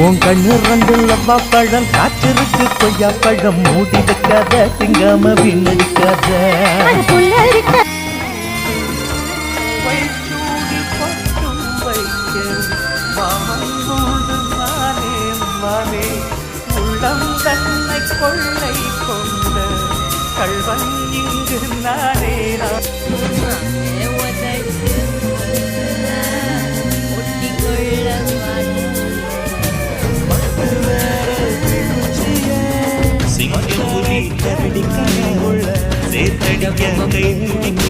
உன் கண்ணு ரெண்டு லவ்வா பழம் காய்ச்சிருக்கு கொய்யா பழம் மூடி வைக்காத திங்காம வீணடிக்காத உள்ளம் தன்னை கொள்ளை கொண்ட கள்வன் இங்கு நானே சிங்கம் புலி கரடிக்க சேர்த்தடிக்க கை